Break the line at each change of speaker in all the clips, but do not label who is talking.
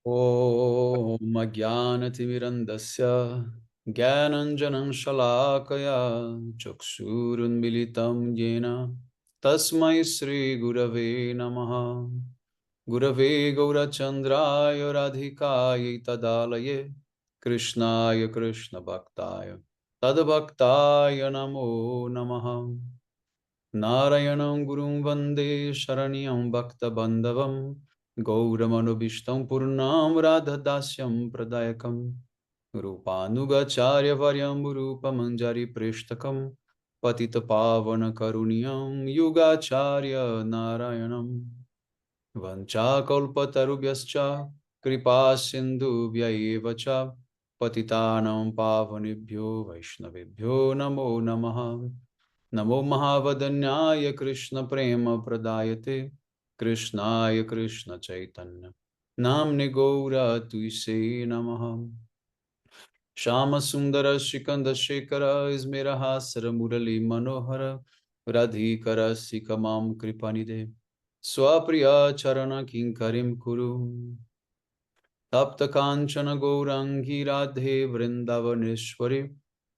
Om Ajnanatimirandasya Jnananjanam Shalakaya Chakshurunmilitam Yena Tasmai Shri Gurave Namaha Gurave Gaurachandraya Radhikaya Tadalaye Krishnaya Krishna Bhaktaya Tadbhaktaya Namo Namaha Narayanam Gurum Vande Sharanyam Bhakta Bandhavam Gauramanubhishtam Purnam Radhadasyam Pradayakam Rupanugacharya Varyam Rupamanjari Prishtakam Patita Pavana Karuniyam Yugacharya Narayanam Vanchakalpatarubhyascha Kripa Sindhubhya Evacha Patitanam Pavanibhyo Vaishnavibhyo Namo Namaha Namo Mahavadanyaya Krishna Prema Pradayate Krishnaya Krishna Chaitanya Namne Gaura Tuise Namaha Shama Sundara Shikanda Shekara Ismera Hasara Murali Manohara Radhikara Sikamam Kripanide Swapriya Charana Kinkarim Kuru Tapta Kanchana Gourangi Radhe Vrindavaneshwari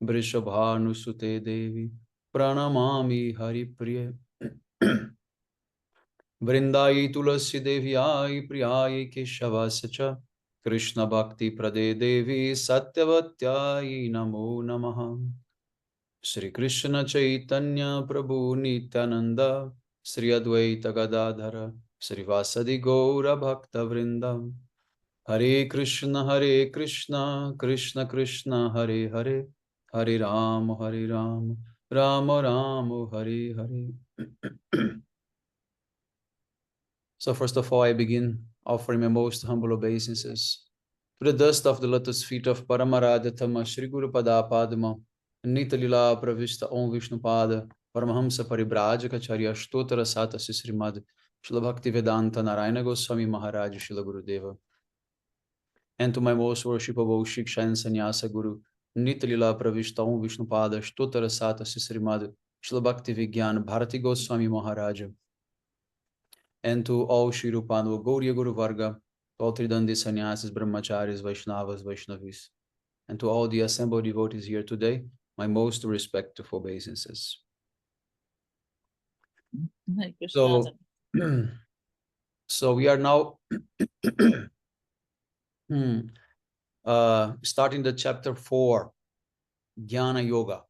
Vrishabhanusute Devi Pranamami Hari Priya Vrindai Tulasi Devyai Priyai Keshavascha Krishna Bhakti Prade Devi Satyavatyai Namo Namaha Shri Krishna Chaitanya Prabhu Nityananda Shri Advaita Gadadhara Shri Vasadi Gaura Bhakta Vrindam Hare Krishna Krishna Krishna Hare Hare Hare Ram Rama Rama Hare Hare. So first of all, I begin offering my most humble obeisances to the dust of the lotus feet of Paramaradhatama Shri Guru Pada Padma Nita Lila Pravishta Om Vishnu Pada Paramahamsa Paribrajaka Charya Stotara Sata Sisrimad Shila Bhakti Vedanta Narayana Goswami Maharaj Shila Gurudeva, and to my most worshipable Shiksha and Sannyasa Guru Nita Lila Pravishta Om Vishnu Pada Stotara Sata Sisrimad Shila Bhakti Vigyan Bharati Goswami Maharaj, and to all Shri Rupanu Gauriya Guru Varga, all Tridandi Sannyasis, Brahmacharis, Vaishnavas, Vaishnavis, and to all the assembled devotees here today, my most respectful obeisances. So, so we are now starting the chapter 4, Jnana Yoga.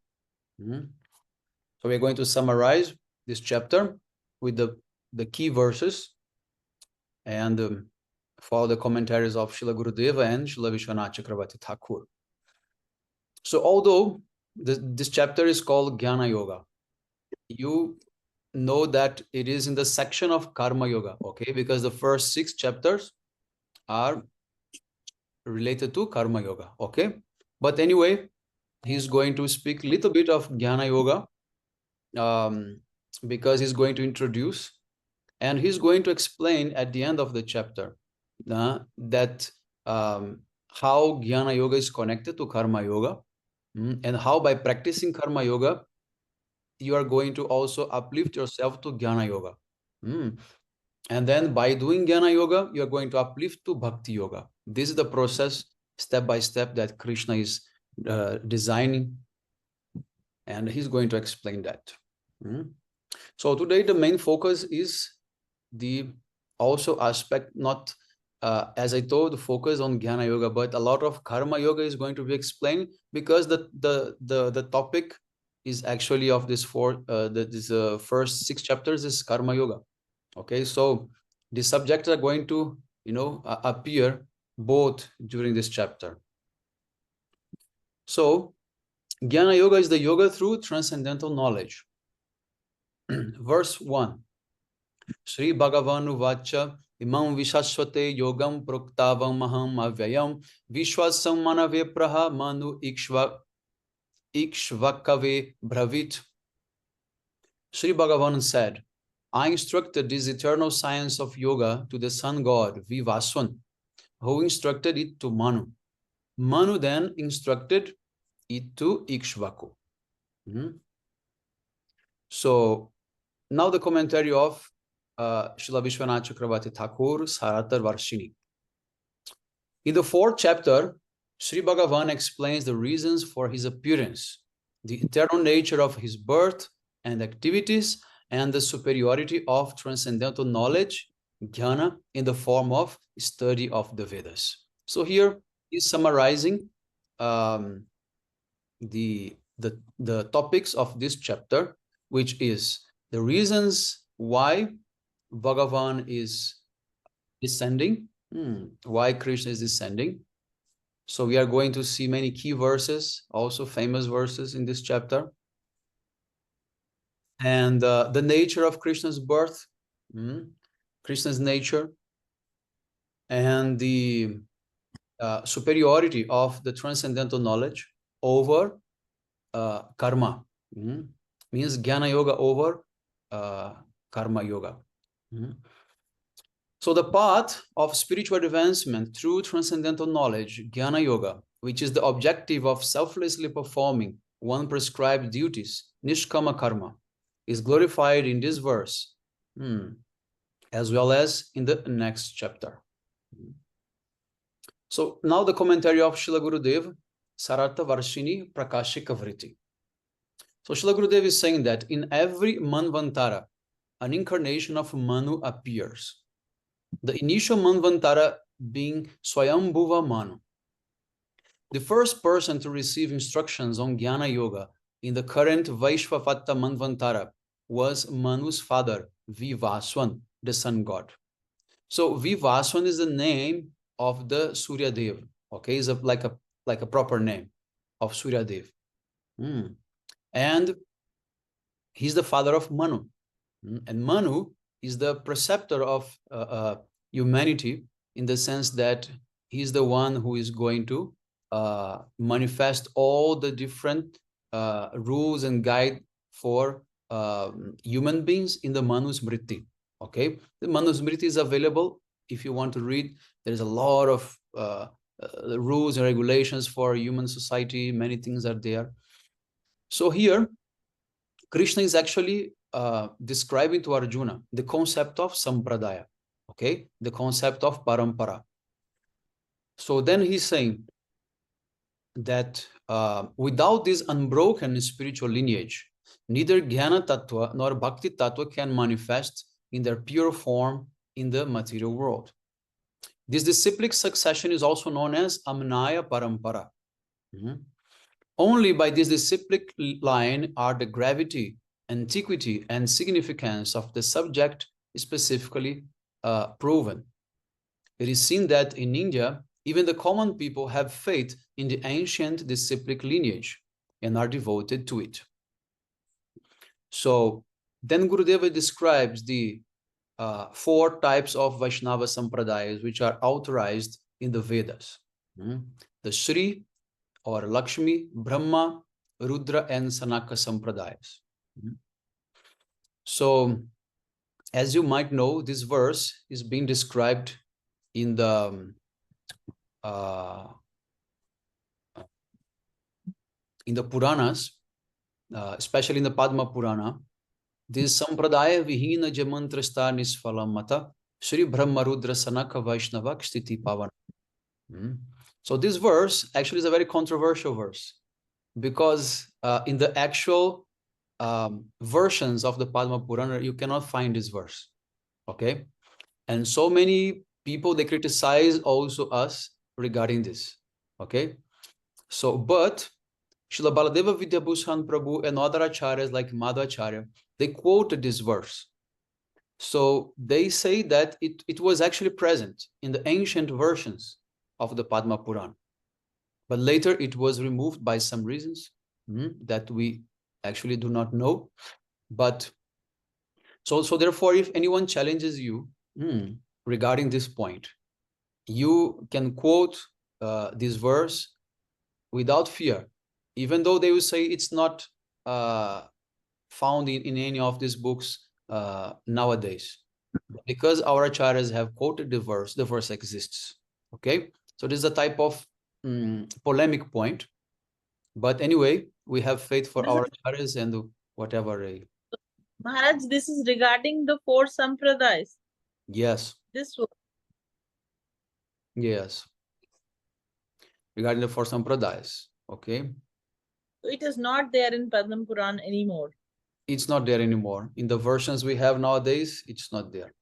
So we're going to summarize this chapter with the key verses and follow the commentaries of Srila Gurudeva and Srila Vishwanath Chakravarti Thakur. So although this chapter is called Jnana Yoga, you know that it is in the section of Karma Yoga, okay? Because the first 6 chapters are related to Karma Yoga, okay? But anyway, he's going to speak a little bit of Jnana Yoga because he's going to introduce and he's going to explain at the end of the chapter that how Jnana Yoga is connected to Karma Yoga, and how by practicing Karma Yoga, you are going to also uplift yourself to Jnana Yoga. And then by doing Jnana Yoga, you are going to uplift to Bhakti Yoga. This is the process, step by step, that Krishna is designing, and he's going to explain that. So today the main focus is the also aspect, not as I told, focus on Jnana Yoga, but a lot of Karma Yoga is going to be explained, because the topic is actually of this first 6 chapters is Karma Yoga. Okay, so the subjects are going to appear both during this chapter. So Jnana Yoga is the yoga through transcendental knowledge. Verse 1. Shri Bhagavanu Vacha Imam Vishashvate Yogam Proktavam Maham Avyayam Vishwasam Manave Praha Manu Ikshvakave Bravit. Shri Bhagavan said, I instructed this eternal science of yoga to the sun god Vivaswan, who instructed it to Manu. Manu then instructed it to Ikshvaku. So now the commentary of Srila Vishwanath Chakravarti Thakur, Saratar Varshini. In the 4th chapter, Sri Bhagavan explains the reasons for his appearance, the eternal nature of his birth and activities, and the superiority of transcendental knowledge, jnana, in the form of study of the Vedas. So here he's summarizing the topics of this chapter, which is the reasons why Bhagavan is descending, why Krishna is descending. So we are going to see many key verses, also famous verses in this chapter. And the nature of Krishna's birth, Krishna's nature, and the superiority of the transcendental knowledge over karma. Means Jnana Yoga over Karma Yoga. So the path of spiritual advancement through transcendental knowledge, Jnana Yoga, which is the objective of selflessly performing one prescribed duties, Nishkama Karma, is glorified in this verse, as well as in the next chapter. So now the commentary of Srila Gurudev, Sarata Varshini Prakashika Vritti. So Srila Gurudev is saying that in every Manvantara, an incarnation of Manu appears. The initial Manvantara being Swayambhuva Manu. The first person to receive instructions on Jnana Yoga in the current Vaishvavatta Manvantara was Manu's father, Vivaswan, the sun god. So Vivaswan is the name of the Surya Dev. Okay, is like a proper name of Surya Dev. And he's the father of Manu. And Manu is the preceptor of humanity, in the sense that he's the one who is going to manifest all the different rules and guide for human beings in the Manusmriti. Okay, the Manusmriti is available if you want to read. There's a lot of rules and regulations for human society. Many things are there. So here, Krishna is actually describing to Arjuna the concept of sampradaya, okay, the concept of parampara. So then he's saying that without this unbroken spiritual lineage, neither Jnana Tattva nor Bhakti Tattva can manifest in their pure form in the material world. This disciplic succession is also known as Amnaya Parampara. Only by this disciplic line are the gravity, antiquity, and significance of the subject specifically proven. It is seen that in India, even the common people have faith in the ancient disciplic lineage and are devoted to it. So then Gurudeva describes the 4 types of Vaishnava Sampradayas which are authorized in the Vedas. The Sri, or Lakshmi, Brahma, Rudra, and Sanaka Sampradayas. So, as you might know, this verse is being described in the Puranas, especially in the Padma Purana. This Sampradaya Vihina Jamantrasta Nisphala Mata Sri Brahma Rudra Sanaka Vaishnava Kstiti Pavana. So this verse actually is a very controversial verse, because in the actual versions of the Padma Purana, you cannot find this verse. Okay, and so many people, they criticize also us regarding this. Okay, so but Srila Baladeva Vidyabhushan Prabhu and other acharyas like Madhvacharya, they quoted this verse. So they say that it was actually present in the ancient versions of the Padma Purana, but later it was removed by some reasons that we actually do not know. But so therefore, if anyone challenges you regarding this point, you can quote this verse without fear, even though they will say it's not found in any of these books nowadays. Because our acharyas have quoted the verse exists. Okay, so this is a type of polemic point. But anyway, we have faith for our acharyas and whatever.
Maharaj, this is regarding the 4 sampradayas.
Yes.
This one.
Yes. regarding the four sampradayas. Okay,
So it is not there in Padma Puran anymore.
it's not there anymore. In the versions we have nowadays, it's not there.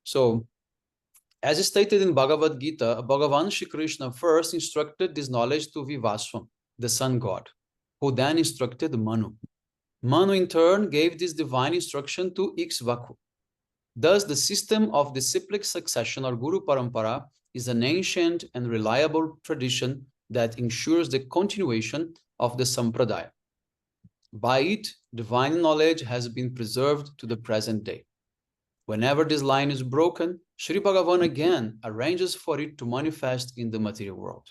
So, as stated in Bhagavad-gita, Bhagavan Shri Krishna first instructed this knowledge to Vivaswan, the sun god, who then instructed Manu. Manu in turn gave this divine instruction to Ikshvaku. Thus, the system of disciplic succession or Guru Parampara is an ancient and reliable tradition that ensures the continuation of the Sampradaya. By it, divine knowledge has been preserved to the present day. Whenever this line is broken, Sri Bhagavan again arranges for it to manifest in the material world.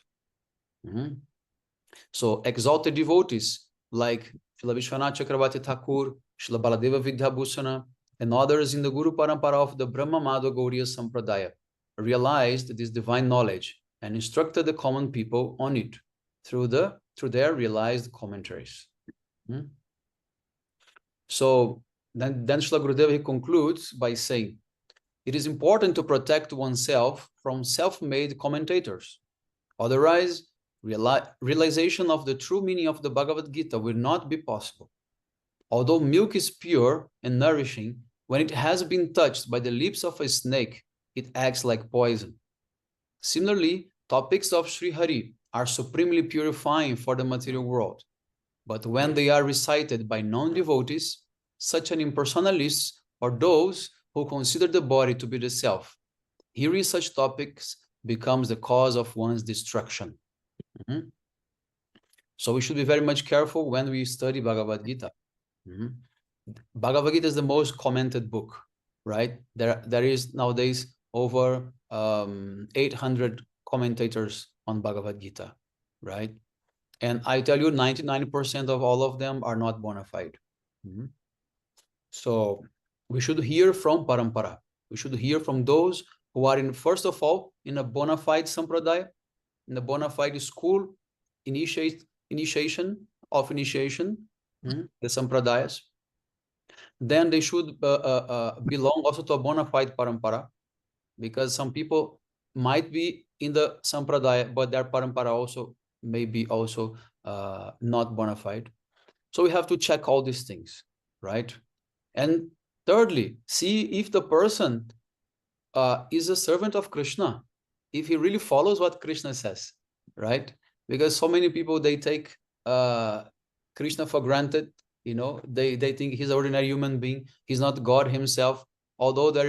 So exalted devotees like Srila Vishwanath Chakravarti Thakur, Srila Baladeva Vidyabhusana, and others in the Guru Parampara of the Brahma Madhva Gauriya Sampradaya realized this divine knowledge and instructed the common people on it through their realized commentaries. So then Srila Gurudeva, he concludes by saying, it is important to protect oneself from self-made commentators. Otherwise, realization of the true meaning of the Bhagavad-gita will not be possible. Although milk is pure and nourishing, when it has been touched by the lips of a snake, it acts like poison. Similarly, topics of Sri Hari are supremely purifying for the material world. But when they are recited by non-devotees, such an impersonalists or those who consider the body to be the self, hearing such topics becomes the cause of one's destruction. So we should be very much careful when we study Bhagavad-gita. Bhagavad-gita is the most commented book, right? There is nowadays over 800 commentators on Bhagavad-gita, right? And I tell you, 99% of all of them are not bona fide. So we should hear from Parampara. We should hear from those who are in, first of all, in a bona fide sampradaya, in a bona fide school, initiation, the sampradayas. Then they should belong also to a bona fide parampara, because some people might be in the sampradaya, but their parampara also may be also not bona fide. So we have to check all these things, right? And thirdly, see if the person is a servant of Krishna, if he really follows what Krishna says, right? Because so many people, they take Krishna for granted. You know, they think he's an ordinary human being. He's not God himself. Although there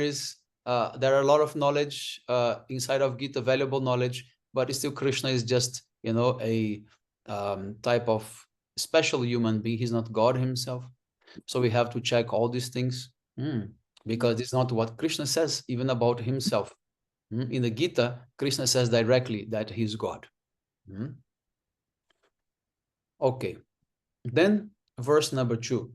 are a lot of knowledge inside of Gita, valuable knowledge, but still Krishna is just, you know, a type of special human being. He's not God himself. So we have to check all these things because it's not what Krishna says even about himself. In the Gita, Krishna says directly that he's God. Okay, then verse number 2.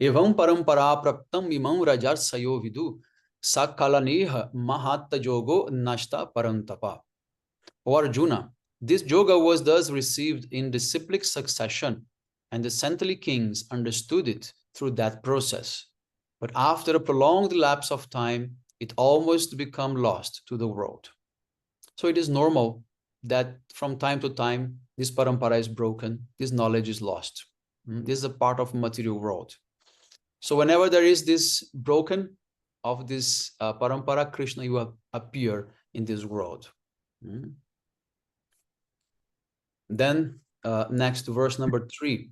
Evam parampara praptam imam rajar sayo vidu sakalaneha mahatta jogo nashta parantapa. O Arjuna, this yoga was thus received in disciplic succession, and the saintly kings understood it through that process. But after a prolonged lapse of time, it almost became lost to the world. So it is normal that from time to time, this parampara is broken, this knowledge is lost. This is a part of material world. So whenever there is this broken of this parampara, Krishna will appear in this world. Then next, verse number 3.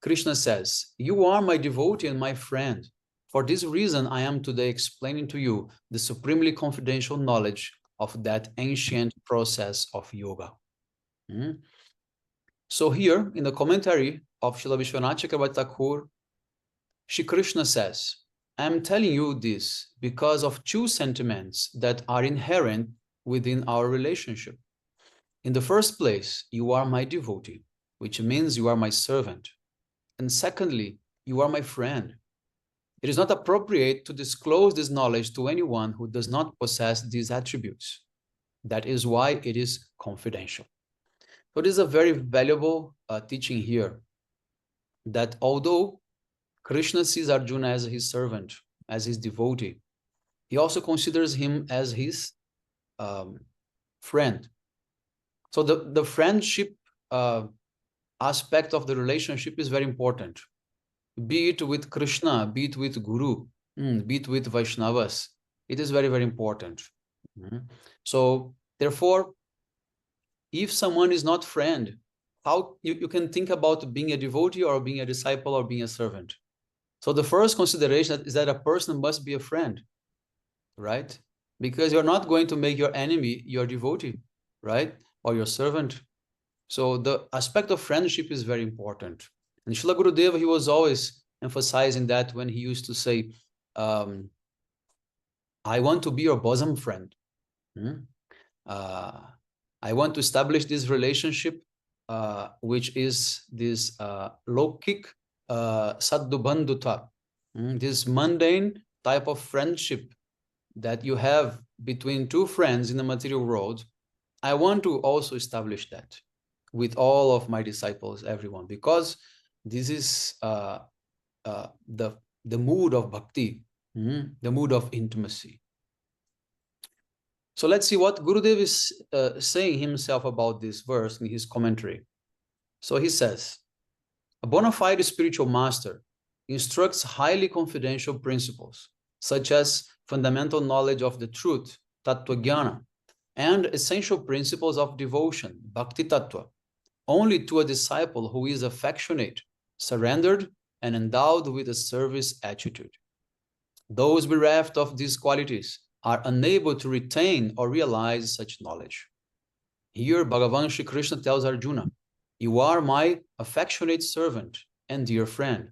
Krishna says, you are my devotee and my friend. For this reason, I am today explaining to you the supremely confidential knowledge of that ancient process of yoga. So here, in the commentary of Srila Vishwanath Chakravarti Thakur, Shri Krishna says, I am telling you this because of two sentiments that are inherent within our relationship. In the first place, you are my devotee, which means you are my servant. And secondly, you are my friend. It is not appropriate to disclose this knowledge to anyone who does not possess these attributes. That is why it is confidential. So this is a very valuable teaching here, that although Krishna sees Arjuna as his servant, as his devotee, he also considers him as his friend. So the friendship aspect of the relationship is very important. Be it with Krishna, be it with Guru, be it with Vaishnavas. It is very, very important. So therefore, if someone is not friend, how you can think about being a devotee or being a disciple or being a servant. So the first consideration is that a person must be a friend, right? Because you're not going to make your enemy your devotee, right? Or your servant. So the aspect of friendship is very important. And Srila Gurudeva, he was always emphasizing that when he used to say, I want to be your bosom friend. I want to establish this relationship, which is this lokik saddubandhuta, this mundane type of friendship that you have between two friends in the material world. I want to also establish that with all of my disciples, everyone, because this is the mood of bhakti, the mood of intimacy. So let's see what Gurudev is saying himself about this verse in his commentary. So he says, a bona fide spiritual master instructs highly confidential principles, such as fundamental knowledge of the truth, tattva jnana, and essential principles of devotion, bhakti tattva, only to a disciple who is affectionate, surrendered, and endowed with a service attitude. Those bereft of these qualities are unable to retain or realize such knowledge. Here, Bhagavan Shri Krishna tells Arjuna, you are my affectionate servant and dear friend.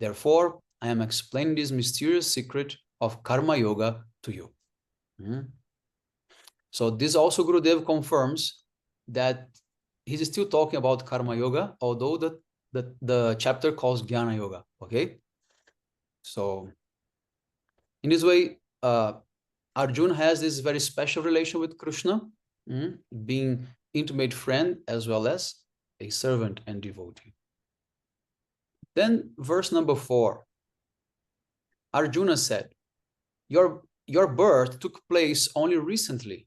Therefore, I am explaining this mysterious secret of karma yoga to you. So this also Gurudev confirms that he's still talking about karma yoga, although the chapter calls jnana yoga. Okay. So in this way, Arjuna has this very special relation with Krishna, being intimate friend as well as a servant and devotee. Then verse number 4, Arjuna said, your birth took place only recently,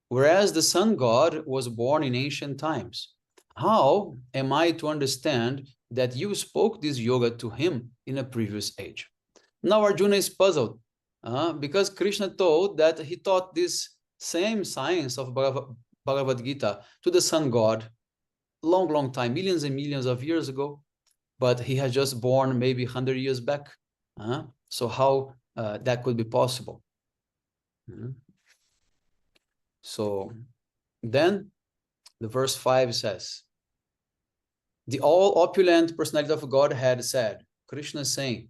whereas the sun god was born in ancient times. How am I to understand that you spoke this yoga to him in a previous age? Now Arjuna is puzzled because Krishna told that he taught this same science of Bhagavad-gita to the sun god long time, millions and millions of years ago, but he had just born maybe 100 years back. So how that could be possible? So then the verse 5 says, the all opulent personality of God had said, Krishna saying,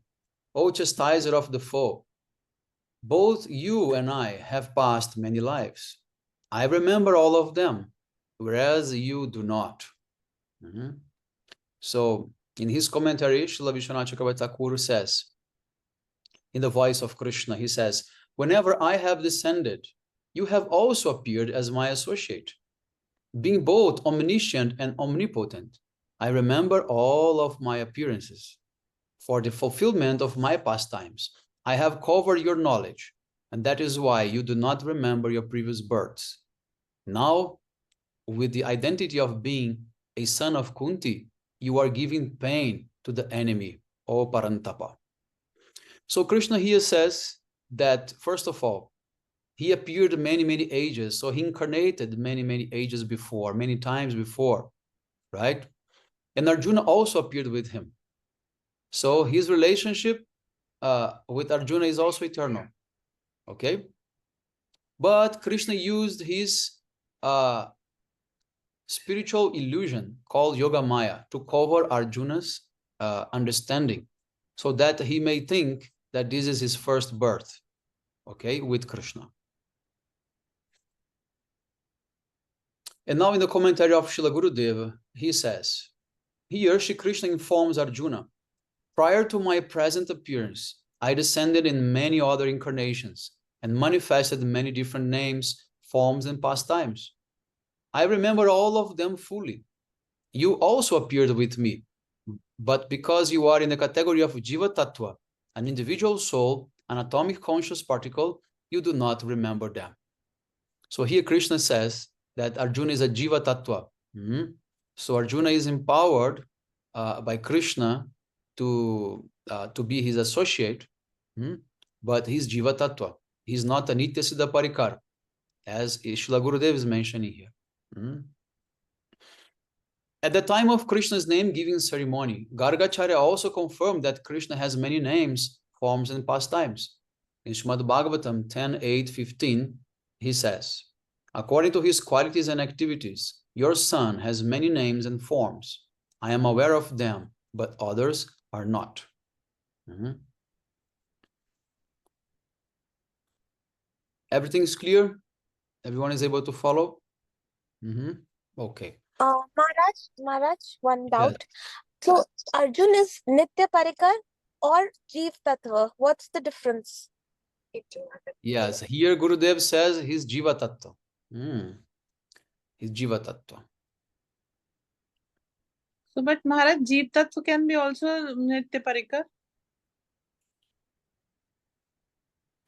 O chastiser of the foe, both you and I have passed many lives. I remember all of them, whereas you do not. So in his commentary, Srila Vishwanath Chakravarti Thakur says, in the voice of Krishna, he says, whenever I have descended, you have also appeared as my associate. Being both omniscient and omnipotent, I remember all of my appearances. For the fulfillment of my pastimes, I have covered your knowledge, and that is why you do not remember your previous births. Now, with the identity of being a son of Kunti, you are giving pain to the enemy, O Parantapa. So Krishna here says that, first of all, he appeared many ages. So he incarnated many ages before, many times before, right? And Arjuna also appeared with him. So his relationship with Arjuna is also eternal, okay? But Krishna used his spiritual illusion called Yoga Maya to cover Arjuna's understanding, so that he may think that this is his first birth, okay, with Krishna. And now in the commentary of Srila Gurudeva, he says, here Shri Krishna informs Arjuna, prior to my present appearance, I descended in many other incarnations and manifested many different names, forms, and pastimes. I remember all of them fully. You also appeared with me, but because you are in the category of Jiva Tattva, an individual soul, an atomic conscious particle, you do not remember them. So here Krishna says that Arjuna is a Jiva Tattva. So Arjuna is empowered by Krishna to be his associate, but he's Jiva Tattva. He's not a Nitya Siddha Parikar, as Srila Gurudev is mentioning here. At the time of Krishna's name-giving ceremony, Gargacharya also confirmed that Krishna has many names, forms, and pastimes. In Srimad Bhagavatam 10.8.15, he says, according to his qualities and activities, your son has many names and forms. I am aware of them, but others are not. Everything is clear? Everyone is able to follow? Okay.
Maharaj, one doubt. So Arjun is Nitya Parikar or Jeev Tattva? What's the difference?
Yes, here Gurudev says he's Jiva Tattva. He's Jiva Tattva.
So, but Maharaj, Jeev Tattva can be also Nitya Parikar?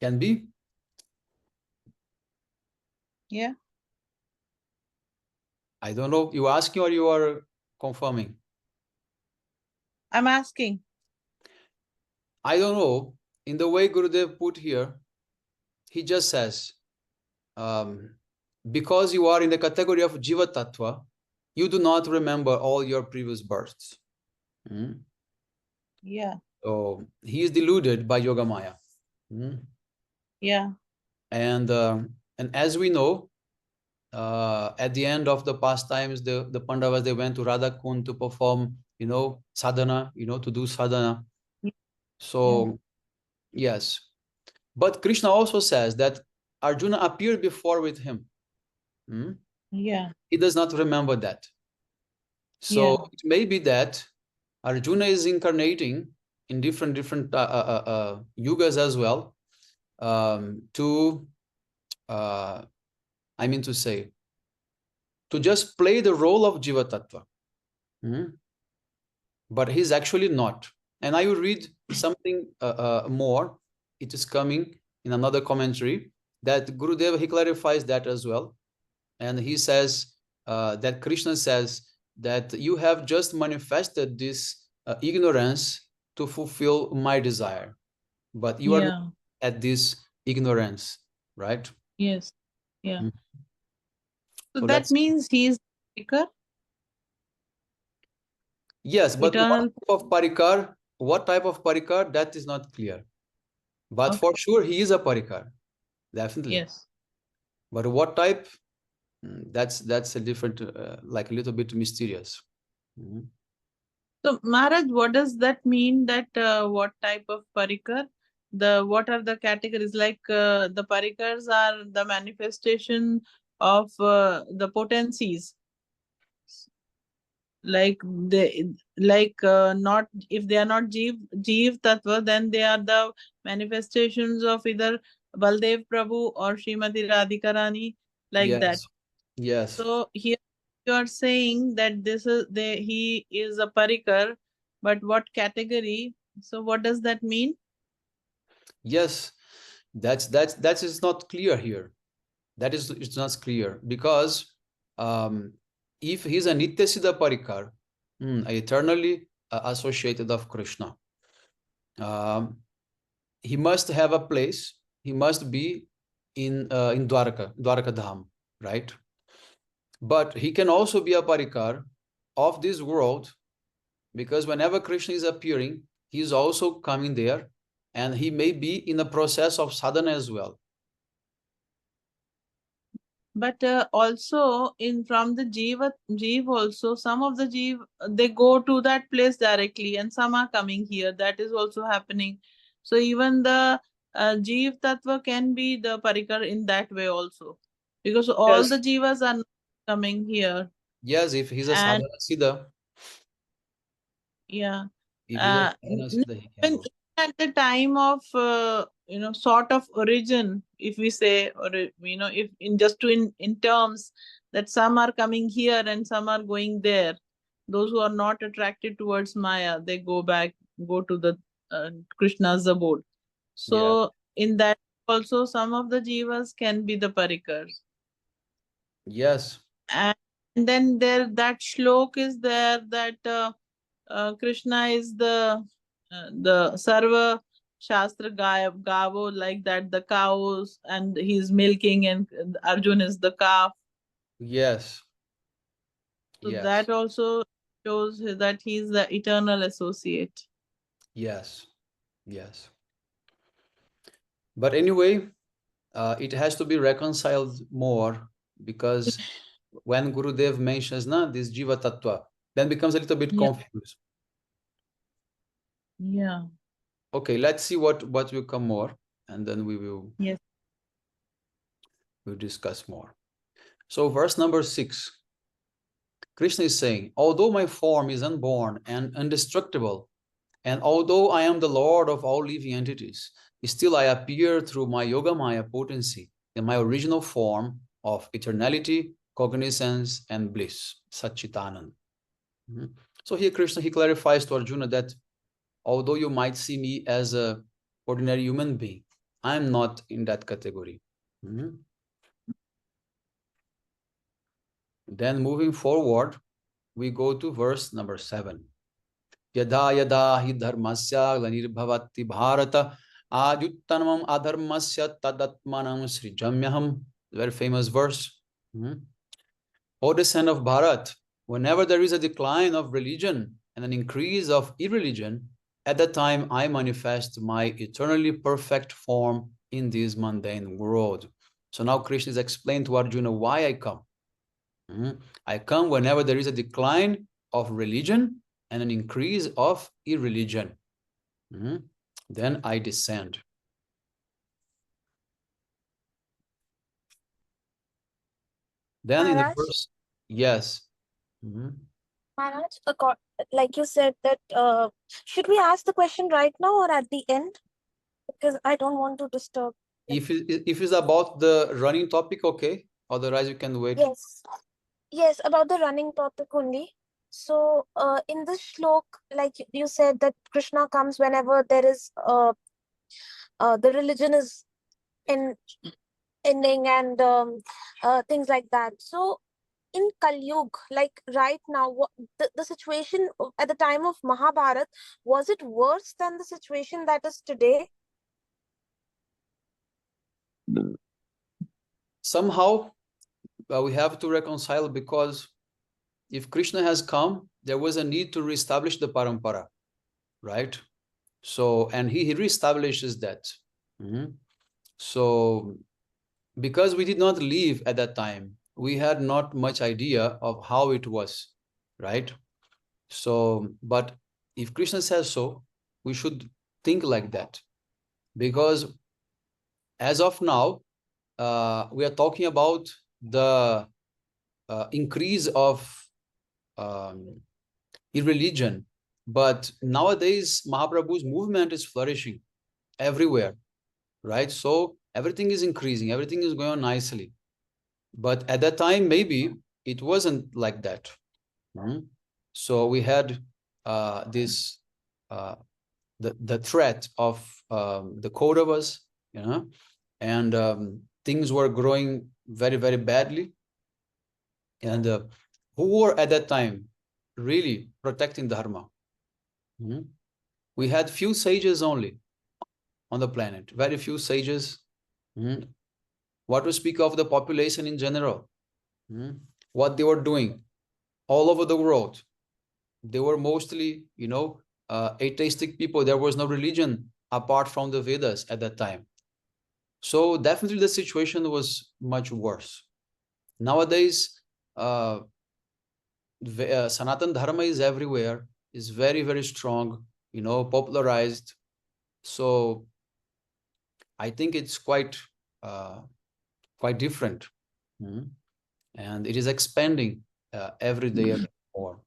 Can be?
Yeah.
I don't know. You asking or you are confirming?
I'm asking.
I don't know. In the way Gurudev put here, he just says, because you are in the category of Jiva Tattva, you do not remember all your previous births.
Yeah.
So he is deluded by Yoga Maya.
Yeah.
And as we know, at the end of the pastimes, the Pandavas, they went to Radha Kund to perform, sadhana, to do sadhana. So, yes. But Krishna also says that Arjuna appeared before with him.
Yeah.
He does not remember that. So it may be that Arjuna is incarnating in different yugas as well, to just play the role of Jiva Tattva. But he's actually not. And I will read something more. It is coming in another commentary that Gurudev, he clarifies that as well. And he says that Krishna says that you have just manifested this ignorance to fulfill my desire. But you are not at this ignorance, right?
Yes. Yeah. So that means he is Parikar?
Yes, but what type of parikar, that is not clear. But for sure, he is a parikar, definitely.
Yes.
But what type, that's a different, like a little bit mysterious.
So Maharaj, what does that mean, that what type of parikar? What are the categories? Like the parikars are the manifestation of the potencies. Like not, if they are not Jeev Tattva, then they are the manifestations of either Baldev Prabhu or Srimati Radhika Rani, like that.
Yes.
So here you are saying that he is a parikar, but what category? So what does that mean?
Yes, that is not clear here. It's not clear because if he's a Nitya Siddha Parikar, eternally associated of Krishna, he must have a place. He must be in Dwarka Dham, right? But he can also be a Parikar of this world, because whenever Krishna is appearing, he is also coming there, and he may be in the process of sadhana as well.
But also from the Jeev also, some of the Jeev, they go to that place directly and some are coming here. That is also happening. So even the Jeev Tattva can be the Parikar in that way also. Because all the Jivas are not coming here.
Yes, if he's a sadhana siddha.
Yeah.
If he's a sadhana siddha, he can go.
At the time of sort of origin, if we say, or if in terms that some are coming here and some are going there, those who are not attracted towards Maya, they go to the Krishna's abode. So in that also, some of the jivas can be the parikars.
Yes.
And then there that shlok is there that Krishna is the Sarva Shastra Gavo, like that, the cows, and he's milking, and Arjun is the calf.
Yes.
So
Yes.
that also shows that he's the eternal associate.
Yes. Yes. But anyway, it has to be reconciled more, because when Gurudev mentions this Jiva Tattva, then becomes a little bit
Yeah.
confused.
Yeah.
Okay, let's see what will come more, and then we will
Yes.
we'll discuss more. So verse number 6, Krishna is saying, although my form is unborn and indestructible, and although I am the Lord of all living entities, still I appear through my Yogamaya potency in my original form of eternality, cognizance, and bliss, Satchitanand. So here Krishna, he clarifies to Arjuna that although you might see me as an ordinary human being, I'm not in that category. Then moving forward, we go to verse number 7. Yada yada hi dharmasya glanirбhavati bharata adyuttanamam adharmasya tadatmanam srijamyaham. Very famous verse. O descendant of Bharat, whenever there is a decline of religion and an increase of irreligion, at that time I manifest my eternally perfect form in this mundane world. So now Krishna is explaining to Arjuna why I come. I come whenever there is a decline of religion and an increase of irreligion. Then I descend. Then in the
Maharaj?
verse, yes.
Maharaj, like you said that, should we ask the question right now or at the end? Because I don't want to disturb.
If it's about the running topic, okay. Otherwise, you can wait.
Yes. Yes, about the running topic only. So, in this shlok, like you said, that Krishna comes whenever there is the religion is in ending and things like that. So, in Kali Yuga, like right now, the situation at the time of Mahabharat, was it worse than the situation that is today?
Somehow, we have to reconcile, because if Krishna has come, there was a need to reestablish the parampara, right? So, and he reestablishes that. So, because we did not live at that time, we had not much idea of how it was, right? So, but if Krishna says so, we should think like that, because as of now, we are talking about the increase of irreligion. But nowadays, Mahaprabhu's movement is flourishing everywhere, right? So everything is increasing, everything is going on nicely. But at that time, maybe it wasn't like that. So we had this the threat of the Kauravas, and things were growing very, very badly. And who were at that time really protecting Dharma? We had few sages only on the planet, very few sages. What to speak of the population in general? What they were doing all over the world. They were mostly, atheistic people. There was no religion apart from the Vedas at that time. So definitely the situation was much worse. Nowadays, Sanatan Dharma is everywhere, is very, very strong, popularized. So I think it's quite different. And it is expanding every day more.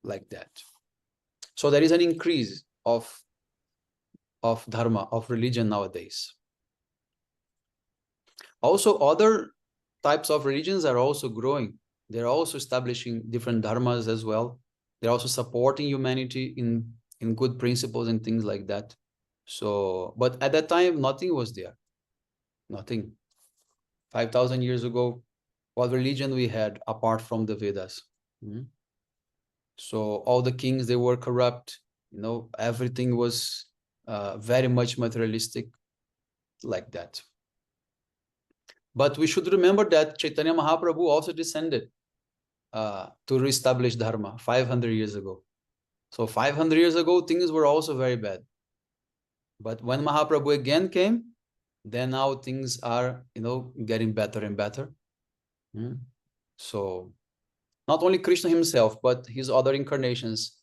Like that. So there is an increase of dharma, of religion nowadays. Also, other types of religions are also growing. They're also establishing different dharmas as well. They're also supporting humanity in good principles and things like that. So, but at that time, nothing was there. Nothing. 5,000 years ago, what religion we had apart from the Vedas? So all the kings, they were corrupt, everything was very much materialistic, like that. But we should remember that Chaitanya Mahaprabhu also descended to reestablish Dharma 500 years ago. So 500 years ago, things were also very bad. But when Mahaprabhu again came, then now things are, getting better and better. So not only Krishna himself, but his other incarnations,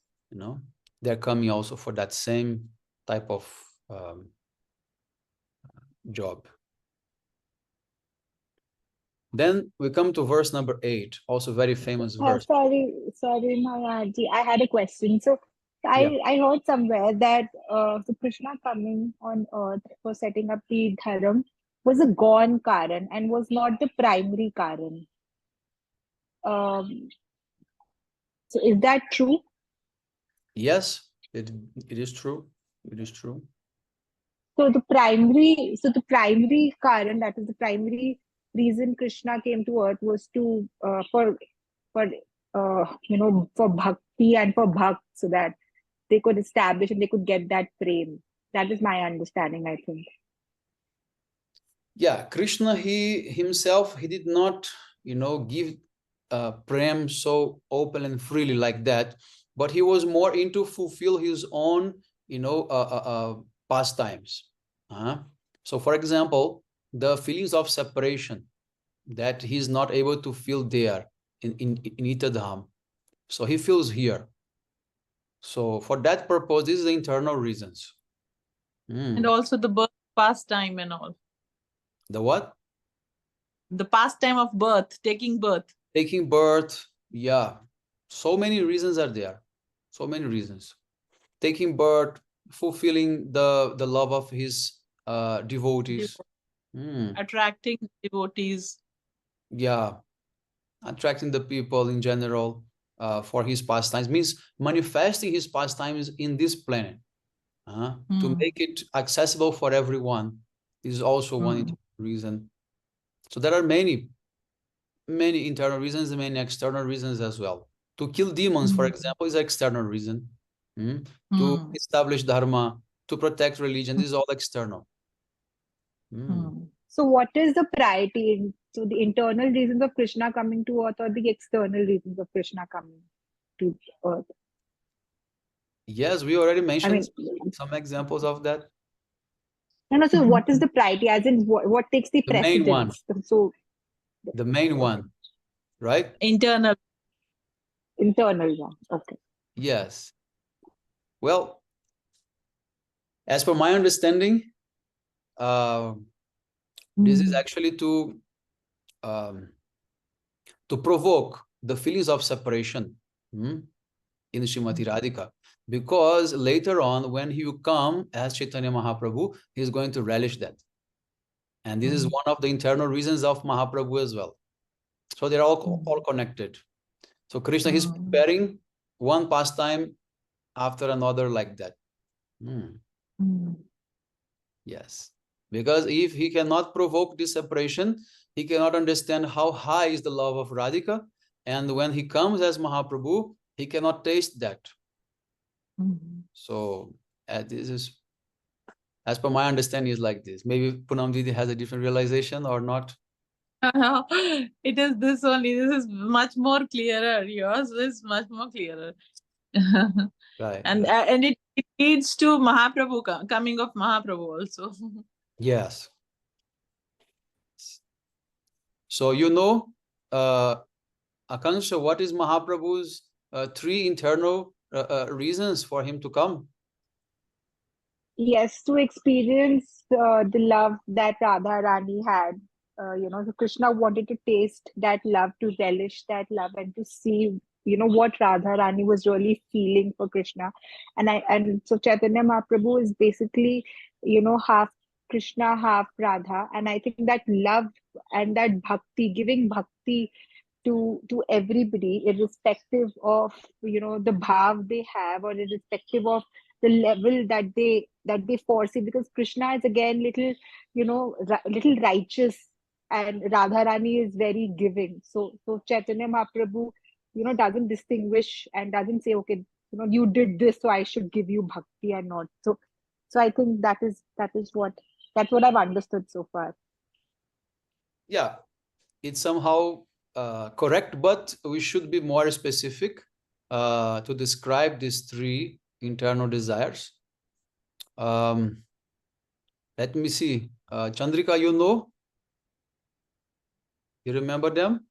they're coming also for that same type of job. Then we come to verse number 8, also very famous verse.
Sorry, Maharajji, I had a question. So I heard somewhere that the Krishna coming on earth for setting up the dharam was a gone Karan and was not the primary Karan. So is that true?
Yes, it is true. It is true.
So the primary Karan, that is the primary reason Krishna came to earth, was to for bhakti and for bhakt, so that they could establish and they could get that prem. That is my understanding, I think.
Yeah, Krishna, he himself, he did not, give prem so open and freely like that, but he was more into fulfill his own, pastimes. So, for example, the feelings of separation that he's not able to feel there in Itadham. So he feels here. So for that purpose, these are the internal reasons.
And also the birth pastime and all.
The what?
The pastime of birth, taking birth.
Taking birth, yeah. So many reasons are there. So many reasons. Taking birth, fulfilling the love of his devotees.
Attracting devotees.
Yeah. Attracting the people in general for his pastimes, means manifesting his pastimes in this planet. To make it accessible for everyone is also one reason. So there are many internal reasons and many external reasons as well. To kill demons, for example, is an external reason. To establish dharma, to protect religion, this is all external.
So what is the priority? So the internal reasons of Krishna coming to earth or the external reasons of Krishna coming to earth?
Yes, we already mentioned some examples of that.
No, so what is the priority? As in, what takes the precedence?
Main one.
So
the main one, right?
Internal
one. Okay.
Yes. Well, as per my understanding, this is actually to provoke the feelings of separation in Srimati Radhika. Because later on, when he will come as Chaitanya Mahaprabhu, he's going to relish that. And this is one of the internal reasons of Mahaprabhu as well. So they're all connected. So Krishna is preparing one pastime after another like that. Yes. Because if he cannot provoke this separation, he cannot understand how high is the love of Radhika. And when he comes as Mahaprabhu, he cannot taste that. So this is, as per my understanding, is like this. Maybe Poonam Didi has a different realization or not.
No, it is this only. This is much more clearer. Yours is much more clearer.
Right.
And it leads to Mahaprabhu, coming of Mahaprabhu also.
Yes. So Akansha, what is Mahaprabhu's 3 internal reasons for him to come?
Yes, to experience the love that Radha Rani had. So Krishna wanted to taste that love, to relish that love, and to see, what Radha Rani was really feeling for Krishna. And so Chaitanya Mahaprabhu is basically, half Krishna, half Radha. And I think that love and that bhakti, giving bhakti to everybody, irrespective of, the bhav they have, or irrespective of the level that they foresee, because Krishna is again little righteous and Radharani is very giving. So Chaitanya Mahaprabhu, doesn't distinguish and doesn't say, okay, you did this, so I should give you bhakti and not. So I think that's what I've understood so far.
Yeah, it's somehow correct, but we should be more specific to describe these three internal desires. Let me see. Chandrika, you know? You remember them?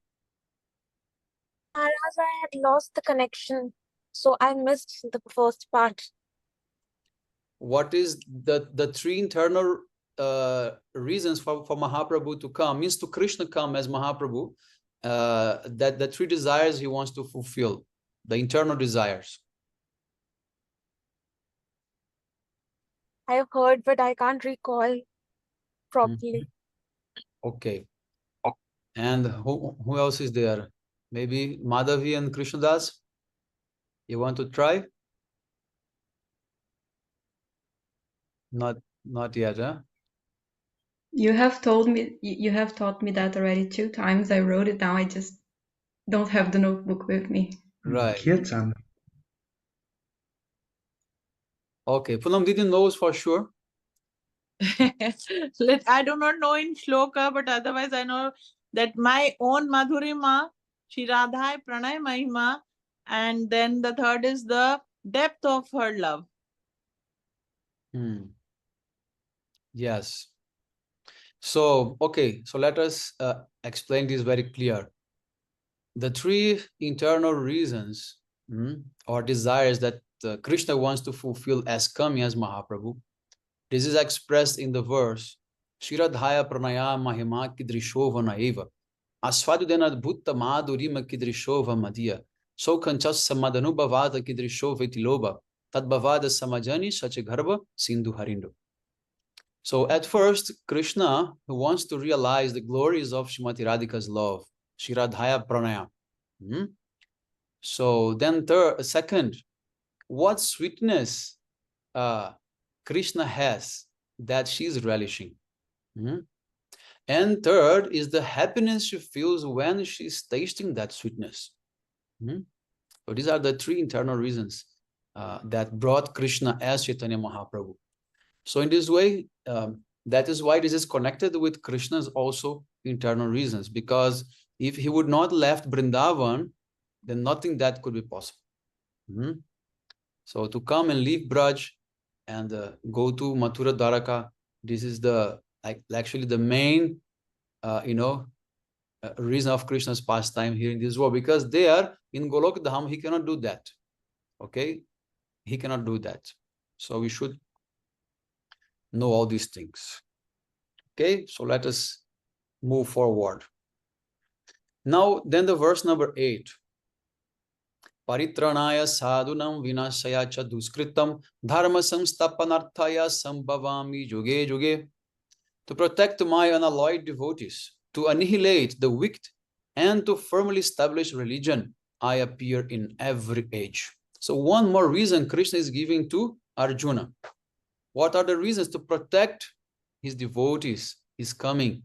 Maharaj, I had lost the connection, so I missed the first part.
What is the three internal reasons for Mahaprabhu to come? Means to Krishna come as Mahaprabhu, that the three desires he wants to fulfill, the internal desires.
I have heard, but I can't recall properly.
Okay. And who else is there? Maybe Madhavi and Krishnadas? You want to try? Not yet, huh?
You have taught me that already 2 times. I wrote it down. I just don't have the notebook with me.
Right.
Kirtan.
Okay. Punam, did you know for sure?
I do not know in shloka, but otherwise I know that my own Madhurima, Shri Radha Pranay Mahima, and then the third is the depth of her love.
Yes. So, okay, so let us explain this very clear. The three internal reasons or desires that Krishna wants to fulfill as coming as Mahaprabhu, this is expressed in the verse, Shiradhaya Pranaya Mahima Kidrishova Naiva, Asfadudena Bhutta Madhurima Kidrishova Madhya, So Kanchas Samadanubhavata Kidrishova Tiloba, Tadbhavada Samajani Sachagarbha Sindhu Harindu. So at first, Krishna wants to realize the glories of Srimati Radhika's love, Shiradhaya Pranaya. So then second, what sweetness Krishna has that she is relishing. And third is the happiness she feels when she's tasting that sweetness. So these are the three internal reasons that brought Krishna as Chaitanya Mahaprabhu. So in this way, that is why this is connected with Krishna's also internal reasons, because if he would not left Vrindavan, then nothing that could be possible. So to come and leave Braj and go to Mathura Dwaraka, this is actually the main, reason of Krishna's pastime here in this world, because there in Golok Dham, he cannot do that. Okay, he cannot do that. So we should know all these things. Okay, so let us move forward. Now, then the verse number 8. Paritranaya sadhunam vinashaya cha duskritam dharma samstapanarthaya sambhavami juge juge. To protect my unalloyed devotees, to annihilate the wicked, and to firmly establish religion, I appear in every age. So one more reason Krishna is giving to Arjuna. What are the reasons? To protect his devotees, his coming,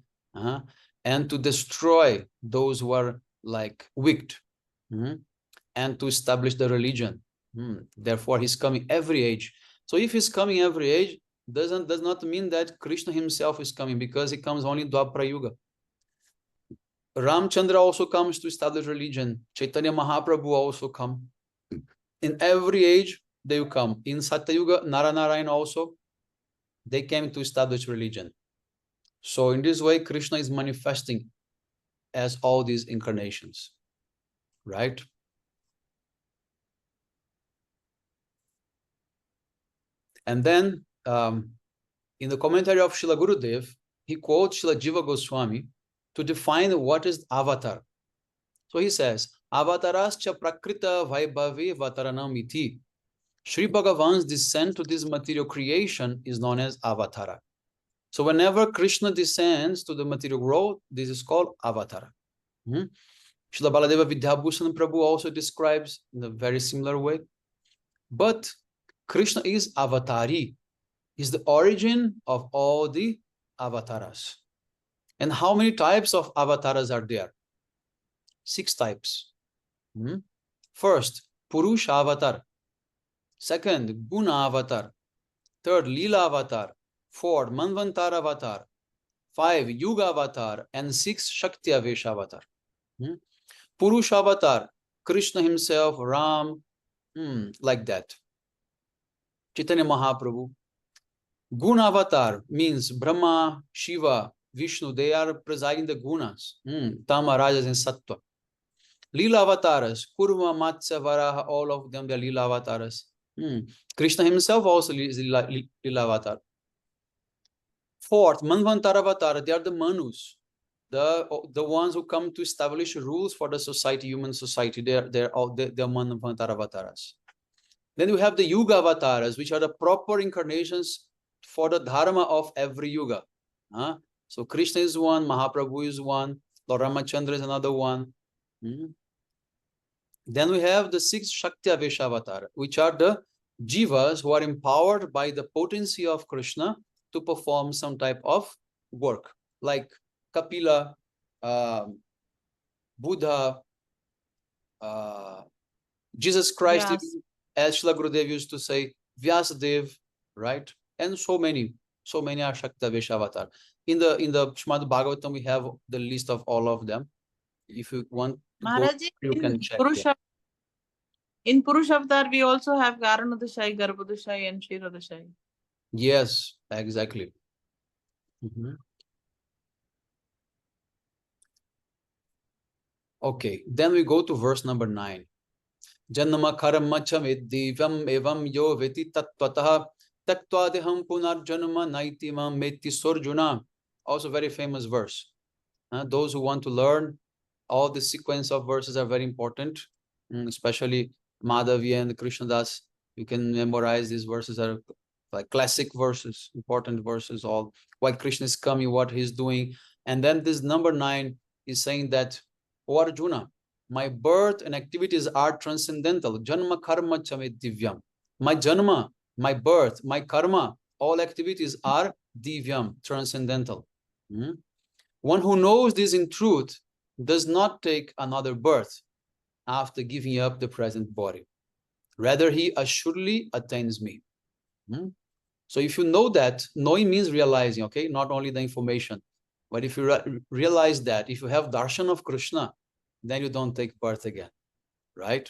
and to destroy those who are like wicked, and to establish the religion. Therefore, he's coming every age. So if he's coming every age, does not mean that Krishna himself is coming, because he comes only in Dwapara Yuga. Ramchandra also comes to establish religion. Chaitanya Mahaprabhu also come. In every age, they will come. In Satyuga, Naranarayan also, they came to establish religion. So in this way, Krishna is manifesting as all these incarnations, right? And then in the commentary of Srila Gurudev, he quotes Srila Jiva Goswami to define what is avatar. So he says, Avatarascha prakrita vaibhavi vataranam iti. Sri Bhagavan's descent to this material creation is known as avatara. So whenever Krishna descends to the material world, this is called avatara. Srila Baladeva Vidyabhushan Prabhu also describes in a very similar way. But Krishna is avatari. He's the origin of all the avataras. And how many types of avatars are there? 6 types. First, Purusha avatar. Second, Guna avatar. Third, Leela avatar. Fourth, Manvantara avatar. 5, Yuga avatar. And 6, Shakti Avesh avatar. Purusha avatar, Krishna himself, Ram, like that. Chaitanya Mahaprabhu. Guna avatar means Brahma, Shiva, Vishnu. They are presiding the gunas. Tama, Rajas, and Sattva. Leela avatars, Kurma, Matsya, Varaha, all of them, they are Leela avatars. Krishna himself also is Leela avatar. Fourth, Manvantara avatar, they are the Manus. The ones who come to establish rules for the society, human society. They're Manvantara avatars. Then we have the Yuga avatars, which are the proper incarnations for the dharma of every yuga. So Krishna is one, Mahaprabhu is one, Lord Ramachandra is another one. Then we have the 6 Shakti Avesh avatar, which are the jivas who are empowered by the potency of Krishna to perform some type of work, like Kapila, Buddha, Jesus Christ,
Yes.
as Srila Gurudev used to say, Vyasadev, right? And so many are Shakti Avesh avatar. In the Srimad Bhagavatam, we have the list of all of them. If you want to go,
Maharaji,
you can check.
In Purusha avatar, we also have Karanodashai, Garbhodashai, and Kshirodashai.
Yes, exactly. Okay, then we go to verse number 9. Janma karma chamidivam evam yo veti tattvataha taktvadeham punarjanma naitimam meti sorjuna. Also very famous verse. Those who want to learn, all the sequence of verses are very important, especially Madhavi and Krishnadas. You can memorize these verses, are like classic verses, important verses, all why Krishna is coming, what he's doing. And then this number 9 is saying that, O Arjuna, my birth and activities are transcendental. Janma karma chame divyam. My janma, my birth, my karma, all activities are divyam, transcendental. One who knows this in truth does not take another birth after giving up the present body. Rather, he assuredly attains me. So if you know that, knowing means realizing, okay, not only the information, but if you realize that, if you have darshan of Krishna, then you don't take birth again, right?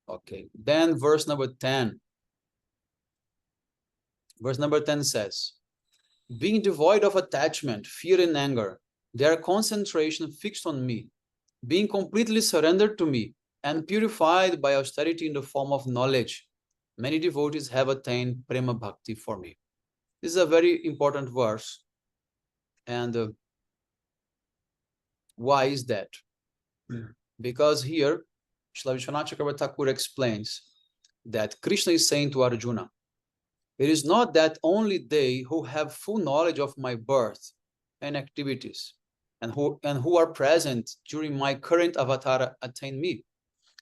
Okay, then verse number 10. Verse number 10 says, being devoid of attachment, fear, and anger, their concentration fixed on me, being completely surrendered to me, and purified by austerity in the form of knowledge, many devotees have attained prema bhakti for me. This is a very important verse. And why is that? Because here, Srila Vishwanath Chakravarti Thakur explains that Krishna is saying to Arjuna, it is not that only they who have full knowledge of my birth and activities and who are present during my current avatar attain me.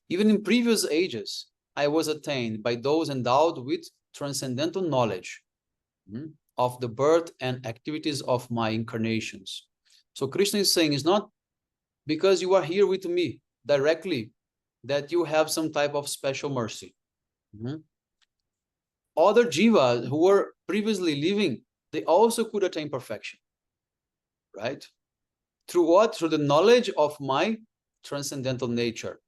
Even in previous ages, I was attained by those endowed with transcendental knowledge of the birth and activities of my incarnations. So Krishna is saying it's not because you are here with me directly that you have some type of special mercy. Other jivas who were previously living, they also could attain perfection, right? Through what? Through the knowledge of my transcendental nature.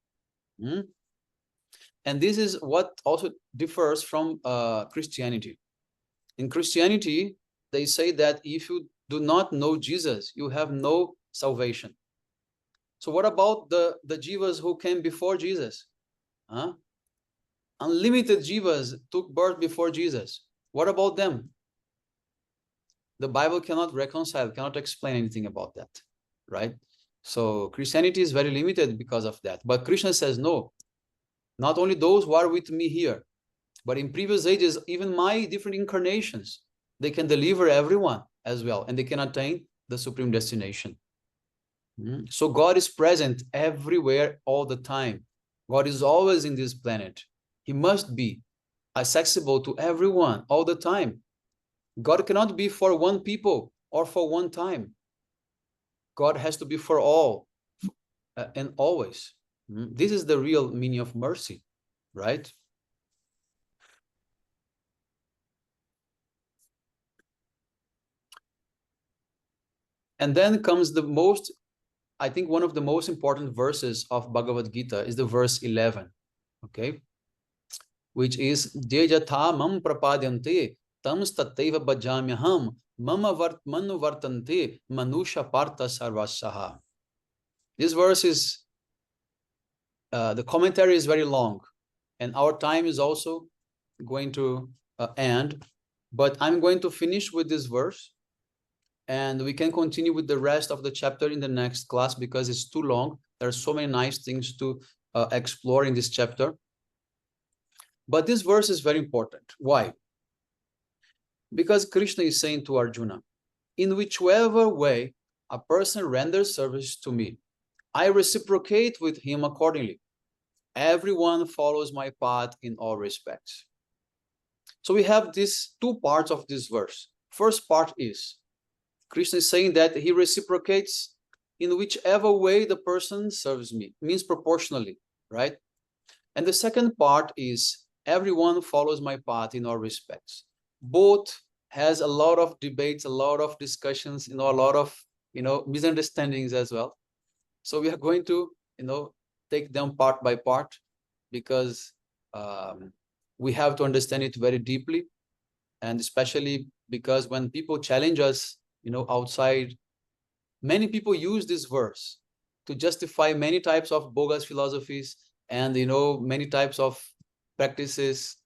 And this is what also differs from Christianity. In Christianity, they say that if you do not know Jesus, you have no salvation. So what about the jivas who came before Jesus? Unlimited jivas took birth before Jesus. What about them? The Bible cannot reconcile, cannot explain anything about that, right? So Christianity is very limited because of that. But Krishna says, no, not only those who are with me here, but in previous ages, even my different incarnations, they can deliver everyone as well, and they can attain the supreme destination. So God is present everywhere all the time. God is always in this planet. He must be accessible to everyone all the time. God cannot be for one people or for one time. God has to be for all and always. This is the real meaning of mercy, right? And then comes the most, I think one of the most important verses of Bhagavad-gita is the verse 11, okay? Which is, Jejatha mam prapadyante tam stateva bhajamyaham mama manu vartante manusha partha sarvasaha. This verse is, the commentary is very long, and our time is also going to end, but I'm going to finish with this verse, and we can continue with the rest of the chapter in the next class because it's too long. There are so many nice things to explore in this chapter. But this verse is very important. Why? Because Krishna is saying to Arjuna, in whichever way a person renders service to me, I reciprocate with him accordingly. Everyone follows my path in all respects. So we have these two parts of this verse. First part is, Krishna is saying that he reciprocates in whichever way the person serves me, means proportionally, right? And the second part is, everyone follows my path in all respects. Both has a lot of debates, a lot of discussions, a lot of, misunderstandings as well. So we are going to, take them part by part, because we have to understand it very deeply. And especially because when people challenge us, outside, many people use this verse to justify many types of bogus philosophies and, many types of practices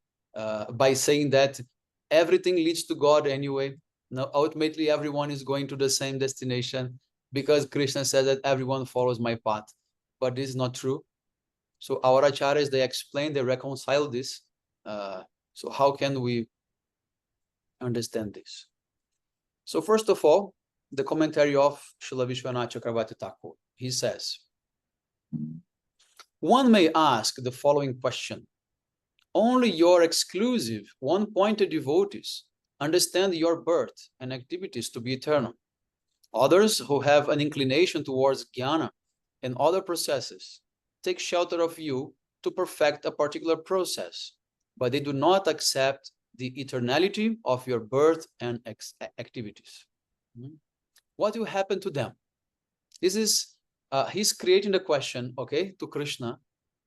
by saying that everything leads to God anyway. Now, ultimately, everyone is going to the same destination because Krishna says that everyone follows my path. But this is not true. So our acharyas, they explain, they reconcile this. So how can we understand this? So first of all, the commentary of Srila Vishwanath Chakravarti Thakur. He says, one may ask the following question. Only your exclusive, one-pointed devotees understand your birth and activities to be eternal. Others who have an inclination towards jnana and other processes take shelter of you to perfect a particular process, but they do not accept the eternality of your birth and activities. What will happen to them? This is, he's creating the question, okay, to Krishna,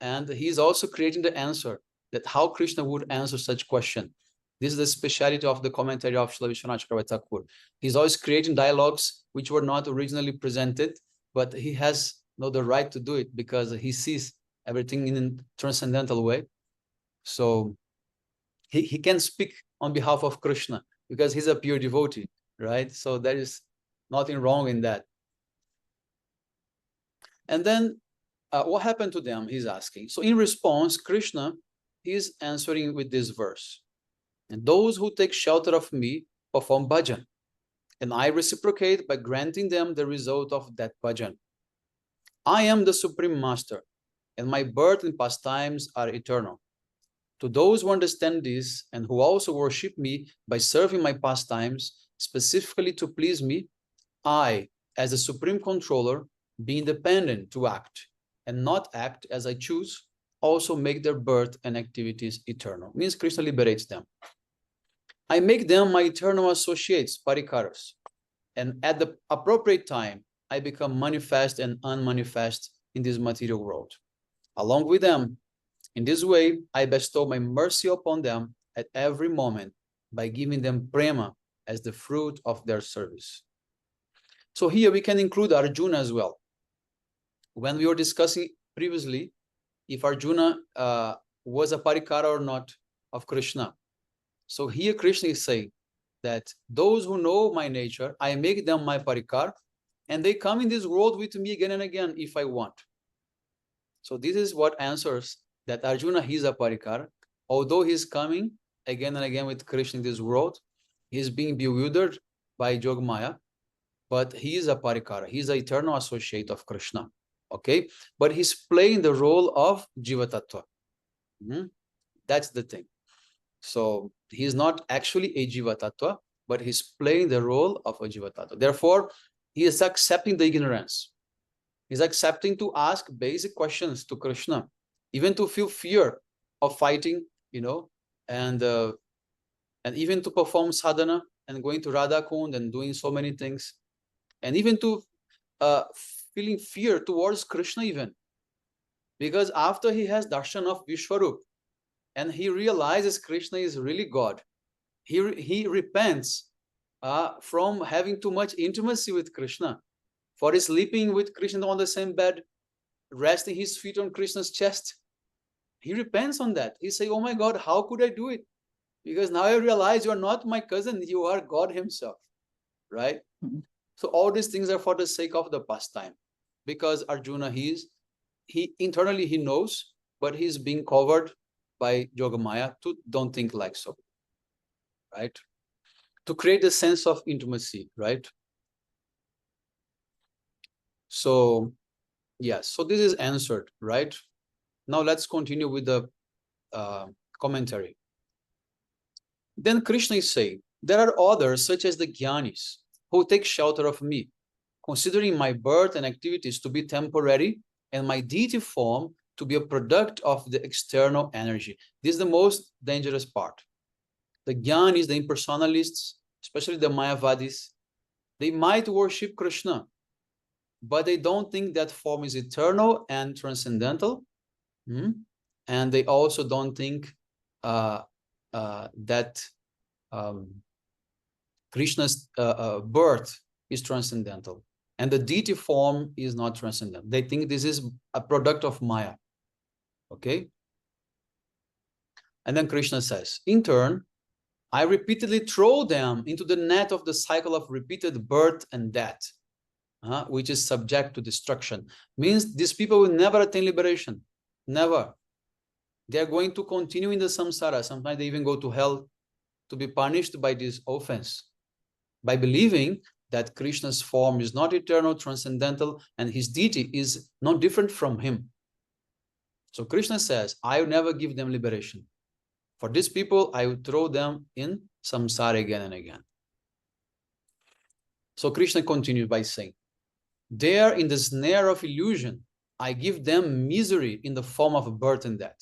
and he's also creating the answer, that how Krishna would answer such question. This is the speciality of the commentary of Srila Vishwanath Chakravarti Thakur. He's always creating dialogues which were not originally presented, but he has the right to do it because he sees everything in a transcendental way. So he can speak on behalf of Krishna because he's a pure devotee, right? So there is nothing wrong in that. And then what happened to them, he's asking. So in response, Krishna is answering with this verse. And those who take shelter of me perform bhajan, and I reciprocate by granting them the result of that bhajan. I am the Supreme Master, and my birth and pastimes are eternal. To those who understand this and who also worship me by serving my pastimes, specifically to please me, I, as the Supreme Controller, be independent to act and not act as I choose, also make their birth and activities eternal. Means Krishna liberates them. I make them my eternal associates, parikaras, and at the appropriate time, I become manifest and unmanifest in this material world. Along with them, in this way, I bestow my mercy upon them at every moment by giving them prema as the fruit of their service. So here we can include Arjuna as well. When we were discussing previously if Arjuna was a parikara or not of Krishna. So here Krishna is saying that those who know my nature, I make them my parikar, and they come in this world with me again and again if I want. So this is what answers that Arjuna, he's a parikar. Although he's coming again and again with Krishna in this world, he's being bewildered by Jogmaya, but he is a parikara. He's an eternal associate of Krishna. Okay, but he's playing the role of Jiva Tattva. That's the thing. So he's not actually a Jiva Tattva, but he's playing the role of a Jivatata. Therefore, he is accepting the ignorance. He's accepting to ask basic questions to Krishna, even to feel fear of fighting, and even to perform sadhana and going to Radha Kund and doing so many things, and even to feeling fear towards Krishna even. Because after he has darshan of Vishwarup and he realizes Krishna is really God, he repents from having too much intimacy with Krishna, for sleeping with Krishna on the same bed, resting his feet on Krishna's chest. He repents on that. He says, oh my God, how could I do it? Because now I realize you are not my cousin, you are God himself, right? Mm-hmm. So all these things are for the sake of the pastime. Because Arjuna, he internally he knows, but he's being covered by Yogamaya to don't think like so, right? To create a sense of intimacy, right? So, yes, so this is answered, right? Now let's continue with the commentary. Then Krishna is saying, there are others such as the Jnanis who take shelter of me, considering my birth and activities to be temporary and my deity form to be a product of the external energy. This is the most dangerous part. The Jnanis, the impersonalists, especially the Mayavadis, they might worship Krishna, but they don't think that form is eternal and transcendental. And they also don't think that Krishna's birth is transcendental. And the deity form is not transcendental. They think this is a product of Maya. Okay? And then Krishna says, in turn, I repeatedly throw them into the net of the cycle of repeated birth and death, which is subject to destruction. Means these people will never attain liberation. Never. They are going to continue in the samsara. Sometimes they even go to hell to be punished by this offense, by believing that Krishna's form is not eternal, transcendental, and his deity is not different from him. So Krishna says, I will never give them liberation. For these people, I will throw them in samsara again and again. So Krishna continues by saying, there in the snare of illusion, I give them misery in the form of birth and death.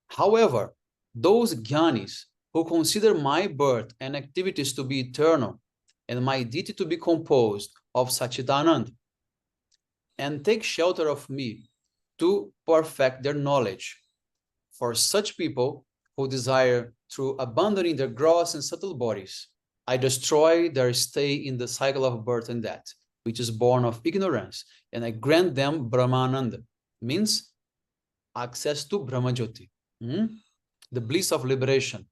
However, those Jnanis who consider my birth and activities to be eternal and my deity to be composed of Satchidanand and take shelter of me to perfect their knowledge. For such people who desire through abandoning their gross and subtle bodies, I destroy their stay in the cycle of birth and death, which is born of ignorance, and I grant them Brahmananda, means access to Brahmajyoti, the bliss of liberation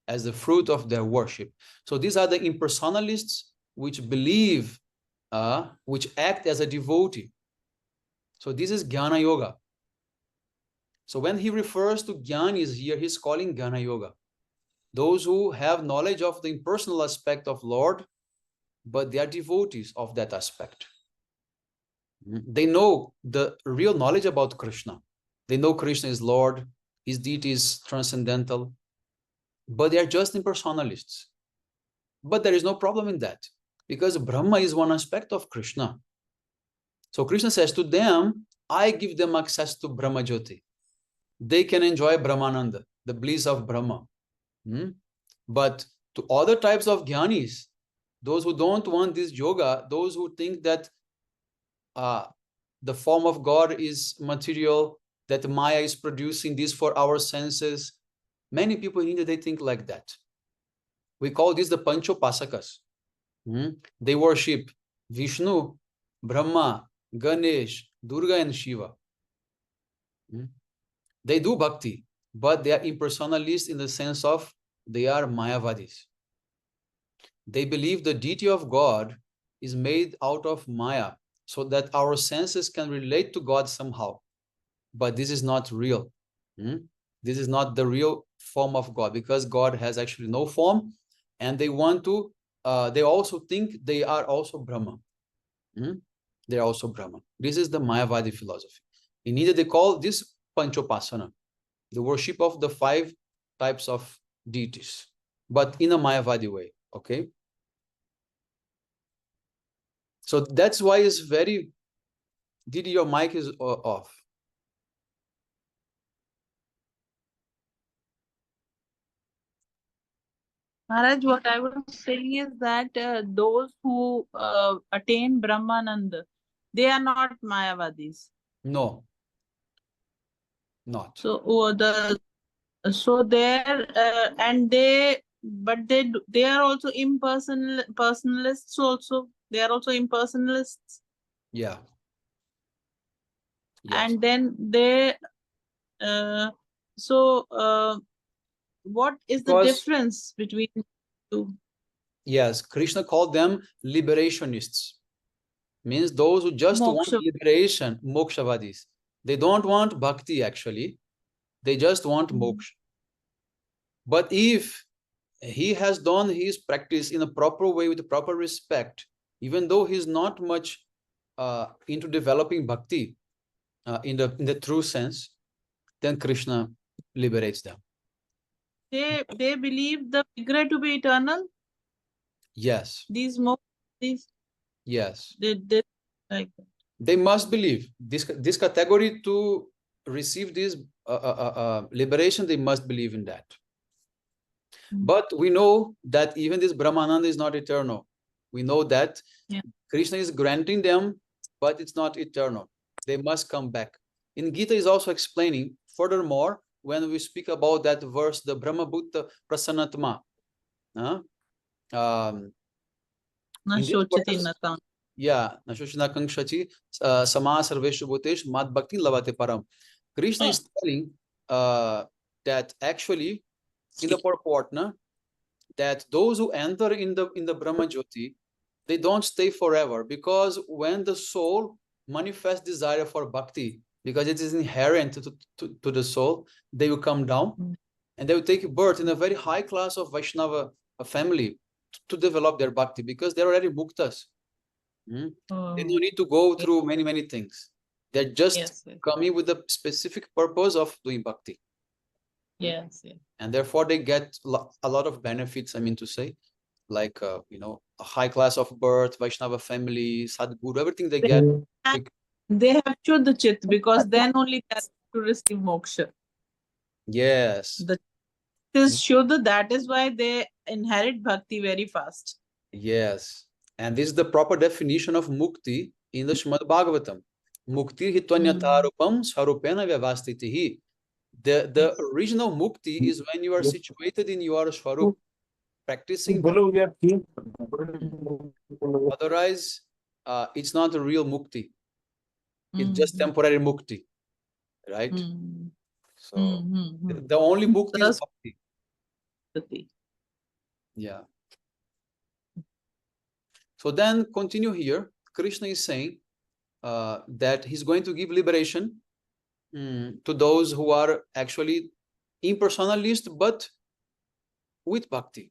as the fruit of their worship. So these are the impersonalists which believe, which act as a devotee. So this is Jnana Yoga. So when he refers to Jnanis here, he's calling Jnana Yoga. Those who have knowledge of the impersonal aspect of Lord, but they are devotees of that aspect. They know the real knowledge about Krishna. They know Krishna is Lord, his deity is transcendental, but they are just impersonalists. But there is no problem in that, because Brahma is one aspect of Krishna. So Krishna says to them, I give them access to Brahma Jyoti. They can enjoy Brahmananda, the bliss of Brahma. But to other types of Jnanis, those who don't want this yoga, those who think that the form of God is material, that Maya is producing this for our senses, many people in India, they think like that. We call this the Panchopasakas. They worship Vishnu, Brahma, Ganesh, Durga, and Shiva. They do bhakti, but they are impersonalists in the sense of they are Mayavadis. They believe the deity of God is made out of Maya so that our senses can relate to God somehow. But this is not real. This is not the real form of God, because God has actually no form, and they want to, they also think they are also Brahma. They are also Brahma. This is the Mayavadi philosophy. In India, they call this Panchopasana, the worship of the 5 types of deities, but in a Mayavadi way, okay? So that's why it's very. Didi, your mic is off.
Maharaj, what I was saying is that those who attain Brahmananda, they are not Mayavadis.
No, not.
So they're and they are also personalists also. They are also impersonalists.
Yeah. Yes.
And then they what is the
Because-
difference between the two?
Yes, Krishna called them liberationists. Means those who just want
Moksha.
liberation, mokshavadis. They don't want bhakti actually. They just want moksha. But if he has done his practice in a proper way with proper respect, even though he's not much into developing bhakti in the true sense, then Krishna liberates them.
They believe the Vigraha to be eternal.
Yes.
These
Yes.
they like that.
They must believe this category to receive this liberation. They must believe in that. But we know that even this Brahmananda is not eternal. We know that Krishna is granting them, but it's not eternal. They must come back. In Gita is also explaining, furthermore, when we speak about that verse, the Brahma Bhutta Prasannatma. Yeah, Sama Sarveshu Bhutesh Mad Bhakti Lavate Param. Krishna is telling that actually in the purport, that those who enter in the Brahma Jyoti, they don't stay forever, because when the soul manifests desire for bhakti, because it is inherent to the soul, they will come down and they will take birth in a very high class of Vaishnava family to develop their bhakti, because they're already muktas. They don't need to go through many things. They're just coming with the specific purpose of doing bhakti.
Yes.
And therefore they get a lot of benefits, I mean to say, like a high class of birth, Vaishnava family, Sadhguru, everything they get.
They have Shuddha Chit, because then only they have to receive moksha.
Yes.
The is Shuddha, that is why they inherit bhakti very fast.
Yes. And this is the proper definition of mukti in the Srimad Bhagavatam. Mukti hitvanyatharupam sarupena vyavastitihi. The original mukti is when you are situated in your Swarup, practicing. Otherwise, it's not a real mukti. It's just temporary mukti, right? So the only mukti is bhakti. Yeah. So then continue here. Krishna is saying that he's going to give liberation to those who are actually impersonalist, but with bhakti.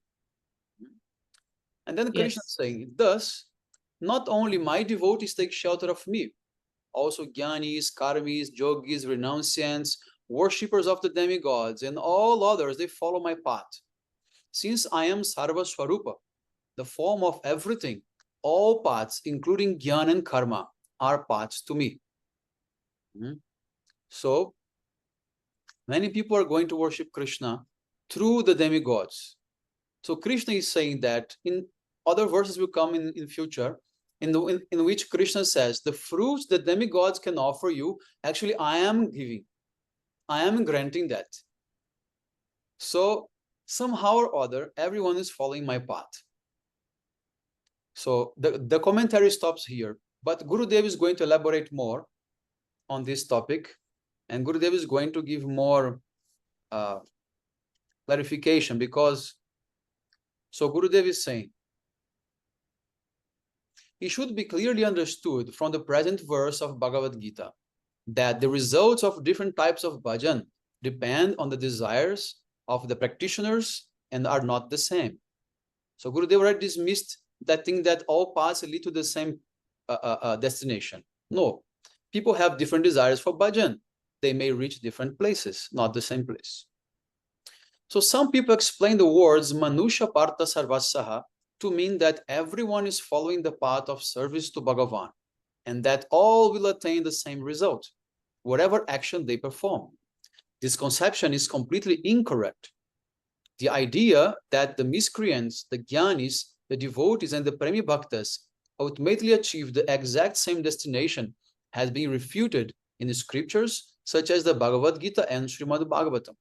And then Krishna is saying, thus, not only my devotees take shelter of me, also jnanis, karmis, yogis, renunciants, worshippers of the demigods, and all others, they follow my path. Since I am Sarva Swarupa, the form of everything, all paths, including jnana and karma, are paths to me. So, many people are going to worship Krishna through the demigods. So Krishna is saying that in other verses will come in future, in which Krishna says, the fruits the demigods can offer you, actually I am giving. I am granting that. So somehow or other, everyone is following my path. So the commentary stops here, but Gurudev is going to elaborate more on this topic, and Gurudev is going to give more clarification, because so Gurudev is saying, it should be clearly understood from the present verse of Bhagavad-gita that the results of different types of bhajan depend on the desires of the practitioners and are not the same. So Gurudev already dismissed that thing that all paths lead to the same destination. No, people have different desires for bhajan. They may reach different places, not the same place. So some people explain the words Manusha Partha Sarvasaha to mean that everyone is following the path of service to Bhagavan, and that all will attain the same result, whatever action they perform. This conception is completely incorrect. The idea that the miscreants, the jnanis, the devotees, and the premi bhaktas ultimately achieve the exact same destination has been refuted in the scriptures such as the Bhagavad-gita and Srimad Bhagavatam.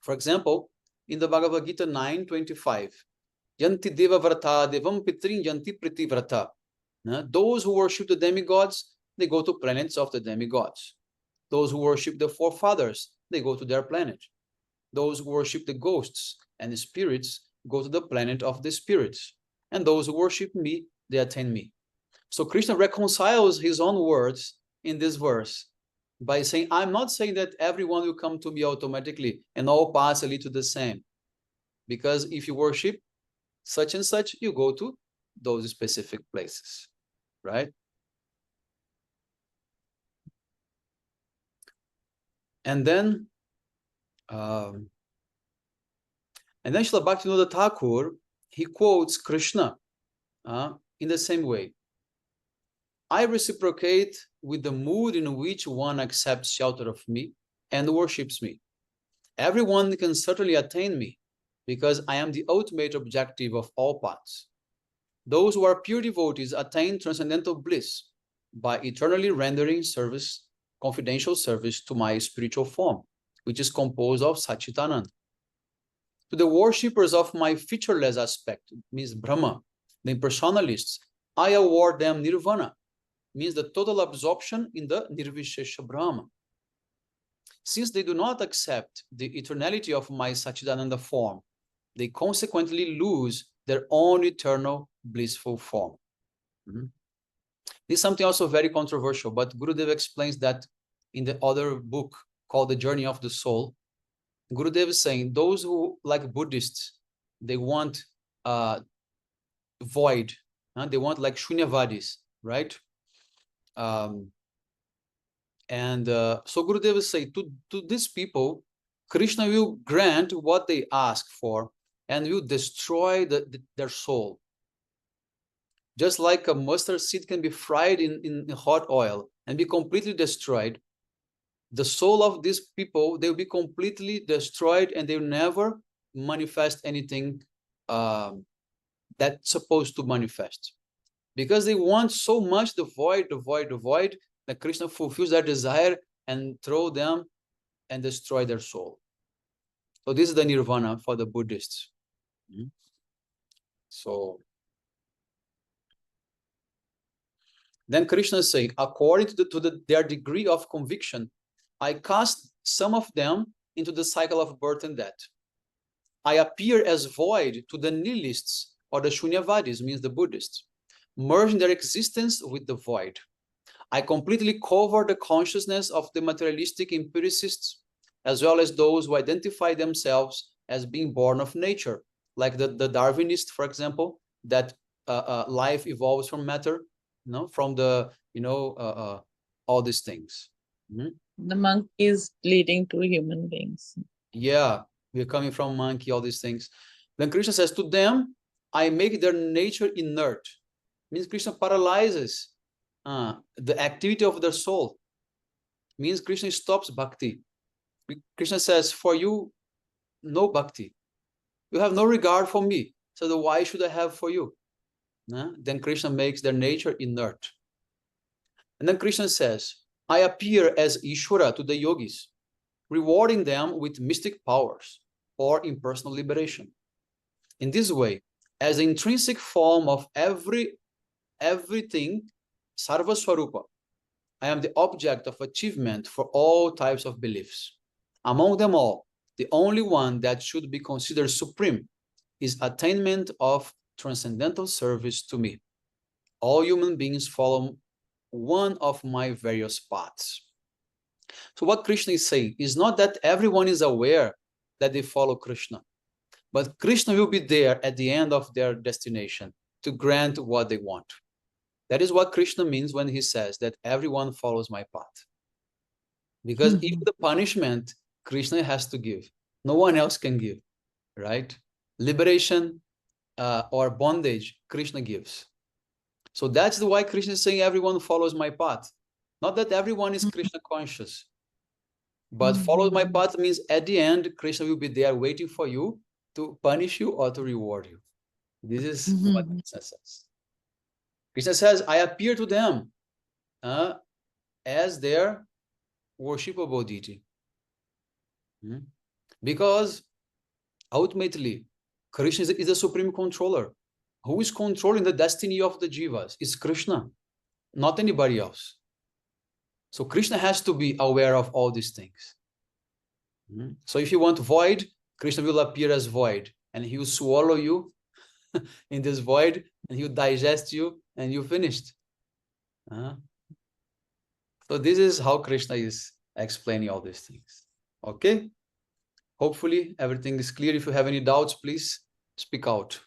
For example, in the Bhagavad-gita 9:25, Yanti deva vrata devam pitrin yanti priti vrata. Those who worship the demigods, they go to planets of the demigods. Those who worship the forefathers, they go to their planet. Those who worship the ghosts and the spirits go to the planet of the spirits. And those who worship me, they attain me. So Krishna reconciles his own words in this verse by saying, I'm not saying that everyone will come to me automatically and all paths lead to the same. Because if you worship such and such, you go to those specific places, right? And then Srila Bhaktivinoda Thakur, he quotes Krishna in the same way. I reciprocate with the mood in which one accepts shelter of me and worships me. Everyone can certainly attain me because I am the ultimate objective of all paths. Those who are pure devotees attain transcendental bliss by eternally rendering service, confidential service to my spiritual form, which is composed of Satchitananda. To the worshippers of my featureless aspect, means Brahma, the impersonalists, I award them nirvana, means the total absorption in the Nirvishesha Brahma. Since they do not accept the eternality of my Satchitananda form, they consequently lose their own eternal blissful form. This is something also very controversial, but Gurudev explains that in the other book called The Journey of the Soul. Gurudev is saying those who, like Buddhists, they want void, they want like shunyavadis, right? So Gurudev is saying to these people, Krishna will grant what they ask for and will destroy their soul. Just like a mustard seed can be fried in hot oil and be completely destroyed, the soul of these people, they will be completely destroyed and they will never manifest anything that's supposed to manifest. Because they want so much the void, that Krishna fulfills their desire and throw them and destroy their soul. So this is the nirvana for the Buddhists. So then Krishna is saying, according to their degree of conviction, I cast some of them into the cycle of birth and death. I appear as void to the nihilists or the shunyavadis, means the Buddhists, merging their existence with the void. I completely cover the consciousness of the materialistic empiricists, as well as those who identify themselves as being born of nature, like the Darwinist, for example, that life evolves from matter, from the, all these things.
The monkeys leading to human beings.
Yeah, we're coming from monkey, all these things. Then Krishna says, to them, I make their nature inert. Means Krishna paralyzes the activity of their soul. Means Krishna stops bhakti. Krishna says, for you, no bhakti. You have no regard for me. So why should I have for you? Then Krishna makes their nature inert. And then Krishna says, I appear as Ishvara to the yogis, rewarding them with mystic powers or impersonal liberation. In this way, as the intrinsic form of everything, Sarva Swarupa, I am the object of achievement for all types of beliefs. Among them all, the only one that should be considered supreme is attainment of transcendental service to me. All human beings follow one of my various paths. So what Krishna is saying is not that everyone is aware that they follow Krishna, but Krishna will be there at the end of their destination to grant what they want. That is what Krishna means when he says that everyone follows my path. Because even the punishment, Krishna has to give. No one else can give, right? Liberation or bondage Krishna gives. So that's why Krishna is saying everyone follows my path. Not that everyone is Krishna conscious, but follow my path means at the end, Krishna will be there waiting for you to punish you or to reward you. This is what Krishna says. Krishna says, I appear to them as their worshipable deity. Because ultimately, Krishna is the supreme controller. Who is controlling the destiny of the jivas? It's Krishna, not anybody else. So Krishna has to be aware of all these things. So if you want void, Krishna will appear as void, and he will swallow you in this void, and he will digest you, and you're finished. So this is how Krishna is explaining all these things. Okay? Hopefully everything is clear. If you have any doubts, please speak out.